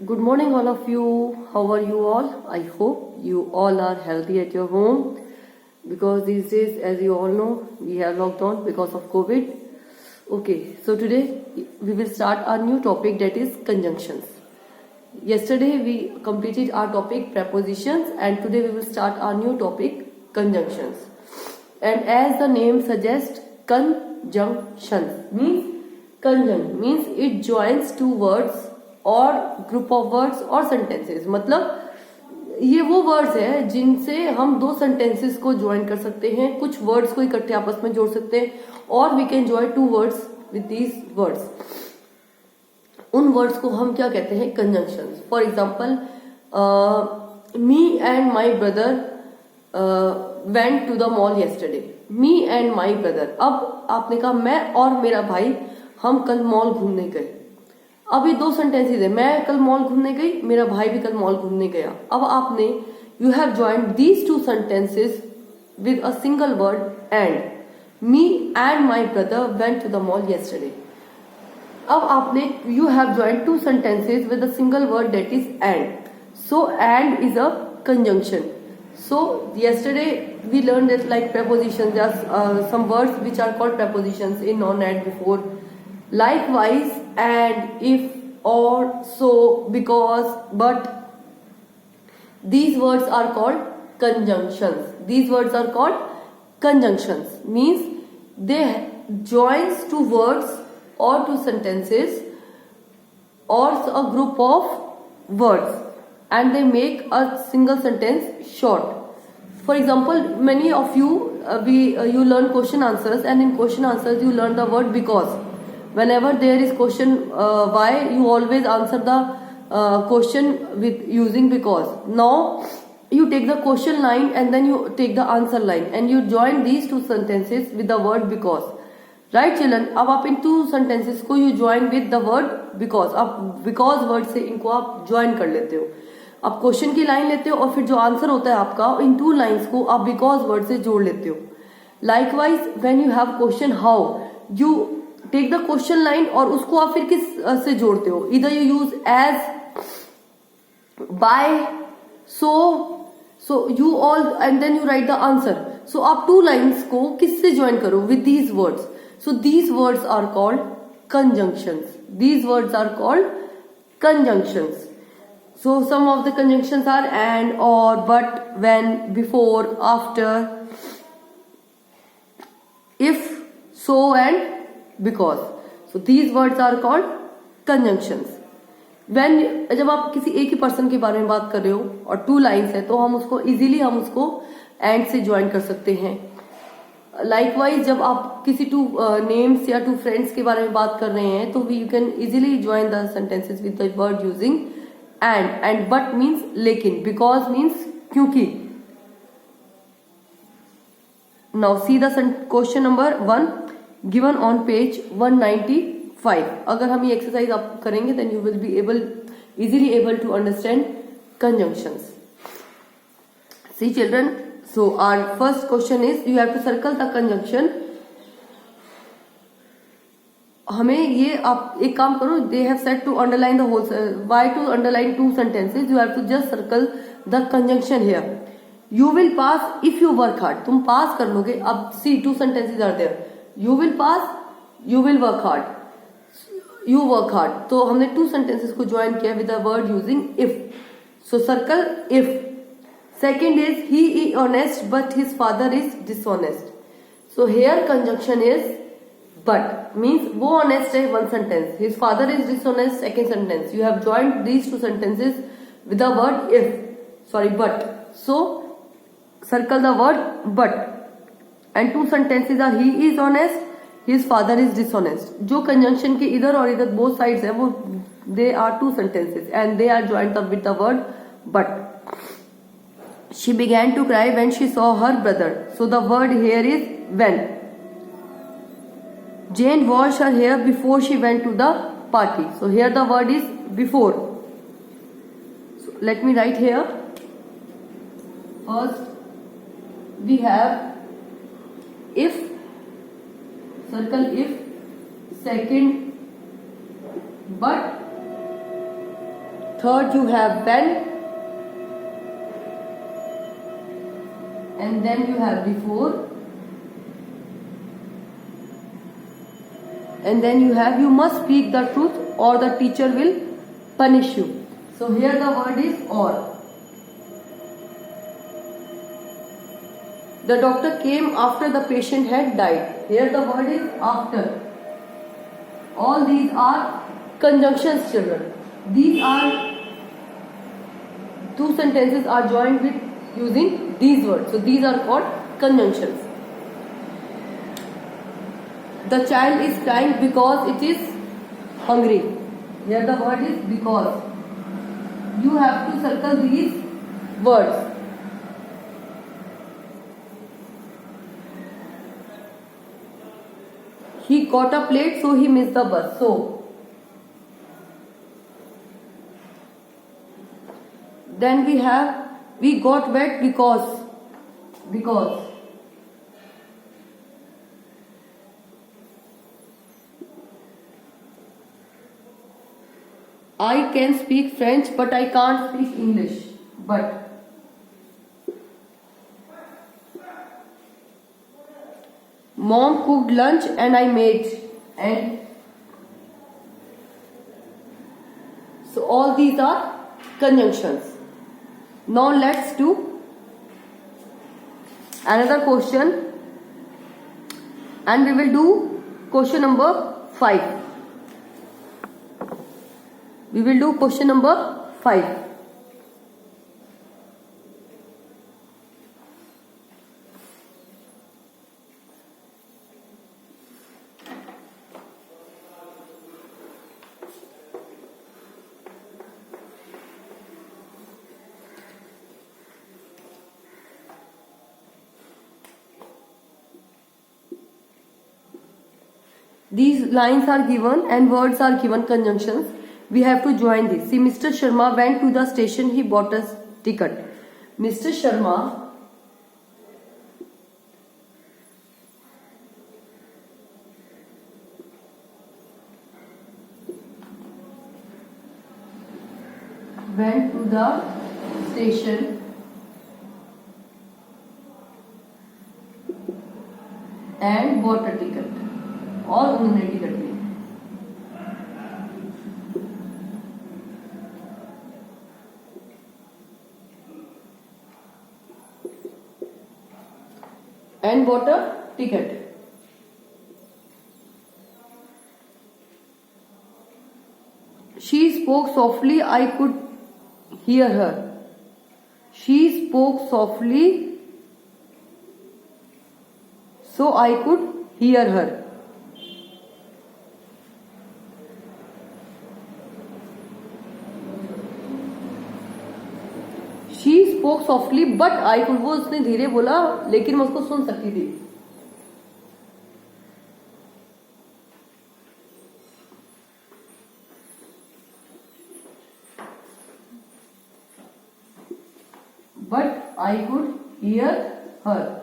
Good morning, all of you. How are you all? I hope you all are healthy at your home because these days, as you all know, we have locked down because of COVID. Okay, so today we will start our new topic, that is conjunctions. Yesterday we completed our topic prepositions, and today we will start our new topic conjunctions. And as the name suggests, conjunctions means it joins two words और group of words और sentences. मतलब ये वो words है जिनसे हम दो sentences को ज्वाइन कर सकते हैं, कुछ वर्ड्स को इकट्ठे आपस में जोड़ सकते हैं, और we can join two words with these words. उन वर्ड्स को हम क्या कहते हैं? Conjunctions. For example, me and my brother went to the mall yesterday. Me and my brother. अब आपने कहा मैं और मेरा भाई हम कल मॉल घूमने गए. अब ये दो सेंटेंसेस है, मैं कल मॉल घूमने गई, मेरा भाई भी कल मॉल घूमने गया. अब आपने you have joined these two sentences with a single word and. Me and my brother went to the mall yesterday. अब आपने you have joined two sentences with a single word that is and. So and is a conjunction. So yesterday we learned that like prepositions, there are some words which are called prepositions in on and before. Likewise, and, if, or, so, because, but. These words are called conjunctions. These words are called conjunctions. Means they joins two words or two sentences or a group of words, and they make a single sentence short. For example, many of you you learn question answers, and in question answers you learn the word because. Whenever there is question why, you always answer the question with using because. Now you take the question line and then you take the answer line and you join these two sentences with the word because. Right children? अब आप इन to sentences को you join with the word because. आप because word से इनको आप join कर लेते हो. आप क्वेश्चन की लाइन लेते हो और फिर जो आंसर होता है आपका, इन टू लाइंस को आप बिकॉज वर्ड से जोड़ लेते हो. Likewise when you have question how, you take the question line और उसको आप फिर किस से जोड़ते हो? इधर you use as, by, so you all, and then you write the answer. So आप टू लाइन्स को किससे ज्वाइन करो? With these words. So these words are called conjunctions. These words are called conjunctions. So some of the conjunctions are and, or, but, when, before, after, if, so, and because. So these words are called conjunctions. When जब आप किसी एक ही person के बारे में बात कर रहे हो और टू लाइन्स है, तो हम उसको इजीली एंड से ज्वाइन कर सकते हैं. लाइकवाइज जब आप किसी टू नेम्स या टू फ्रेंड्स के बारे में बात कर रहे हैं, तो you can easily join the sentences with the word using and, but means लेकिन, because means क्योंकि. Now see the question number 1 given on page 195. अगर हम ये एक्सरसाइज आप करेंगे then you will be easily able to understand conjunctions. See children, so our first question is you have to circle the conjunction. हमें ये आप एक काम करो, they have said to underline the whole. Why to underline two sentences? You have to just circle the conjunction here. You will pass if you work hard. तुम पास कर लोगे. अब see two sentences are there. You will pass, you will work hard, you work hard. तो हमने two sentences को join किया with the word using if. So circle if. Second is he is honest but his father is dishonest. So here conjunction is but, means वो honest है, one sentence. His father is dishonest, second sentence. You have joined these two sentences with the word if, but. So circle the word but, and two sentences are he is honest, his father is dishonest. जो conjunction के इधर और इधर both sides है, वो they are two sentences and they are joined up with the word but. She began to cry when she saw her brother. So the word here is when. Jane washed her hair before she went to the party. So here the word is before. So let me write here. First we have if, circle if. Second but, Third, you have when. And then you have before. And then you have you must speak the truth or the teacher will punish you. So here the word is or. The doctor came after the patient had died. Here the word is after. All these are conjunctions, children. These are two sentences are joined with using these words. So these are called conjunctions. The child is crying because it is hungry. Here the word is because. You have to circle these words. He got up late, so he missed the bus. So, then we got wet because. I can speak French, but I can't speak English. But. Mom cooked lunch and I made. And so all these are conjunctions. Now let's do another question, and we will do question number 5. We will do question number 5. These lines are given and words are given conjunctions. We have to join this. See, Mr. Sharma went to the station. He bought a ticket. Mr. Sharma went to the station and bought a ticket. और उन्होंने ticket ली. And bought a ticket. She spoke softly, I could hear her. She spoke softly, so I could hear her. She spoke softly, but I could. वो उसने धीरे बोला लेकिन मैं उसको सुन सकती थी. But I could hear her.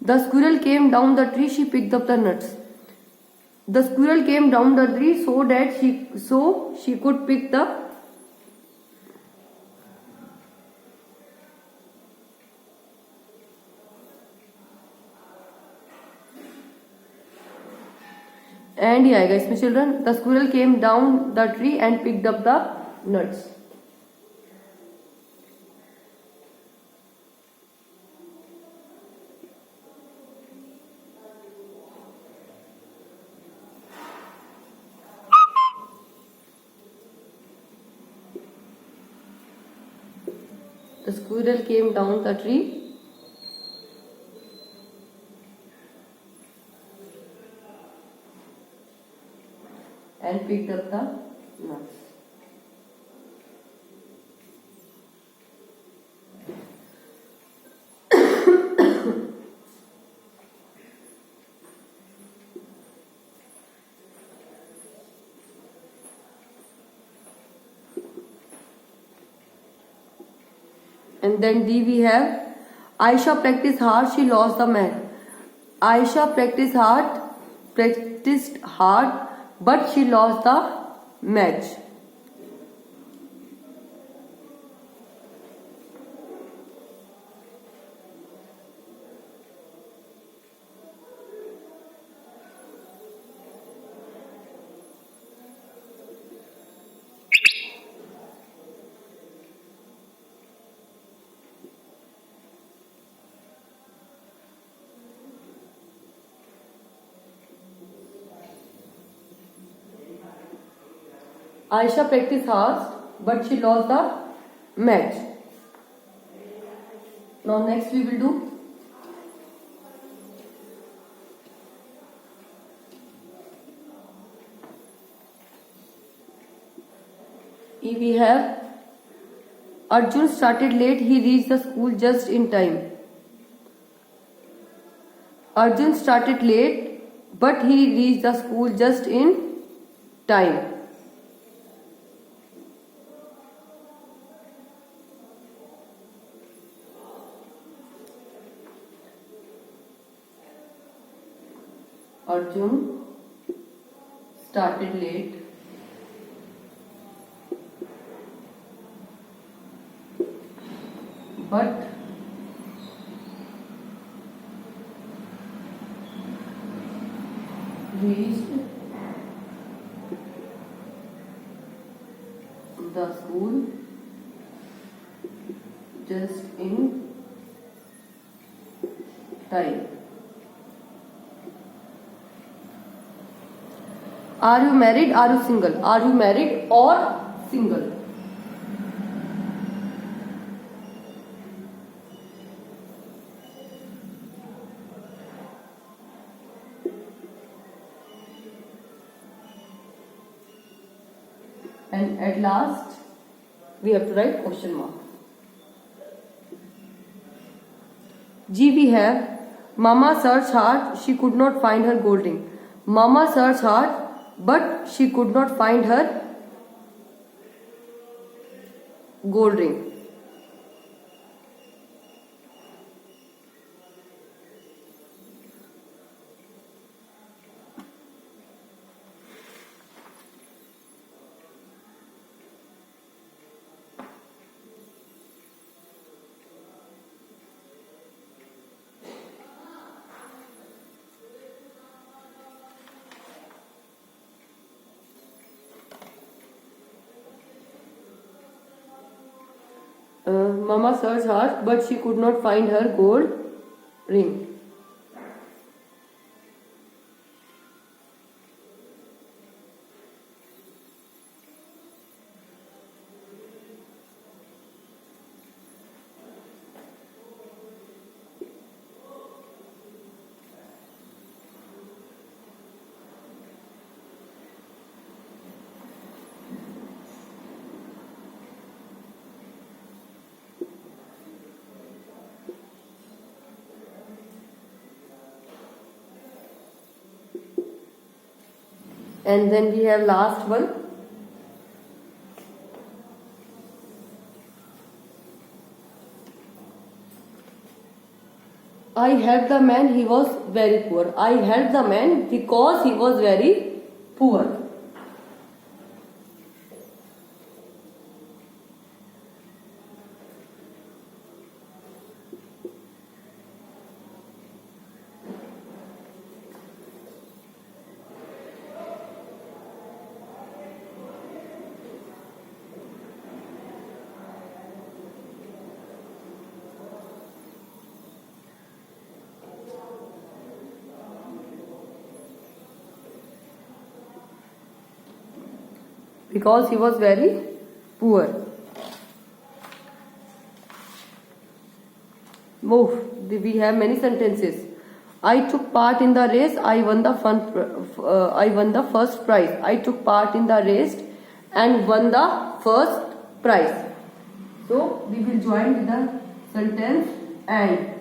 The squirrel came down the tree, she picked up the nuts. The squirrel came down the tree so that she could pick the and ये आएगा इसमें children. The squirrel came down the tree and picked up the nuts. The squirrel came down the tree and picked up the nuts. And then D we have Aisha practiced hard, she lost the match. Aisha practiced hard, but she lost the match. Aisha practiced hard, but she lost the match. Now next we will do E. We have Arjun started late, he reached the school just in time. Arjun started late, but he reached the school just in time. Arjun started late, but reached the school just in time. Are you married? Are you single? Are you married or single? And at last, we have to write question mark. G we have Mama searched hard, she could not find her gold ring. Mama searched hard, but she could not find her gold ring. Mama searched hard, but she could not find her gold ring. And then we have last one. I helped the man, he was very poor. I helped the man because he was very poor. Because he was very poor. We have many sentences. I took part in the race. I won the first prize. I took part in the race and won the first prize. So we will join with the sentence and.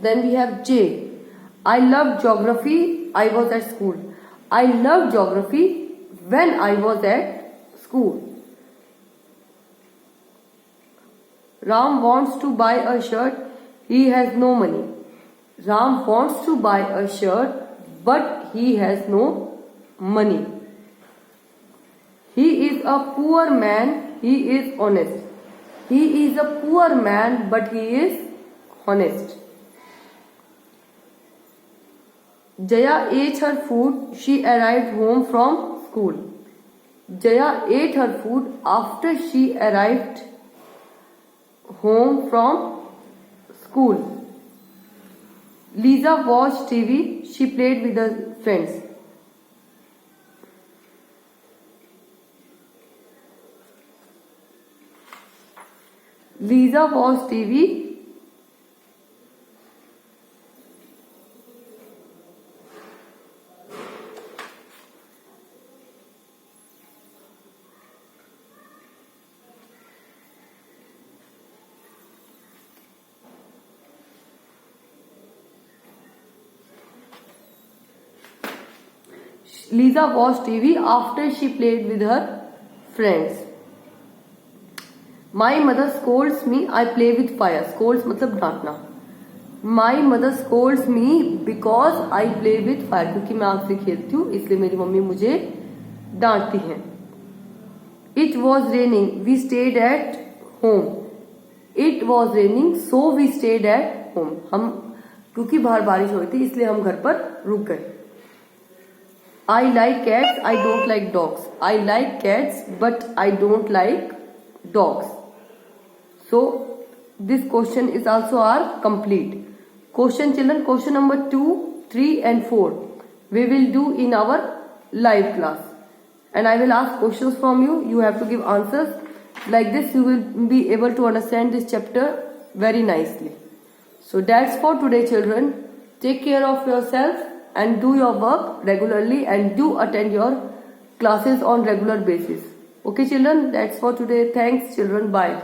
Then we have J. I love geography. I was at school. I loved geography when I was at school. Ram wants to buy a shirt. He has no money. Ram wants to buy a shirt, but he has no money. He is a poor man. He is honest. He is a poor man, but he is honest. Jaya ate her food. She arrived home from school. Jaya ate her food after she arrived home from school. Lisa watched TV. She played with her friends. Lisa watched TV. Lisa watched TV after she played with her friends. My mother scolds me. I play with fire. Scolds मतलब डांटना. My mother scolds me because I play with fire. क्योंकि मैं आग से खेलती हूँ इसलिए मेरी mummy मुझे डांटती है. It was raining. We stayed at home. It was raining, so we stayed at home. हम क्योंकि बाहर बारिश हो रही थी इसलिए हम घर पर रुक गए. I like cats. I don't like dogs. I like cats, but I don't like dogs. So this question is also our complete. Question children, question number 2, 3 and 4 we will do in our live class. And I will ask questions from you. You have to give answers. Like this you will be able to understand this chapter very nicely. So that's for today children. Take care of yourself and do your work regularly and do attend your classes on regular basis. Okay children, that's for today. Thanks children. Bye.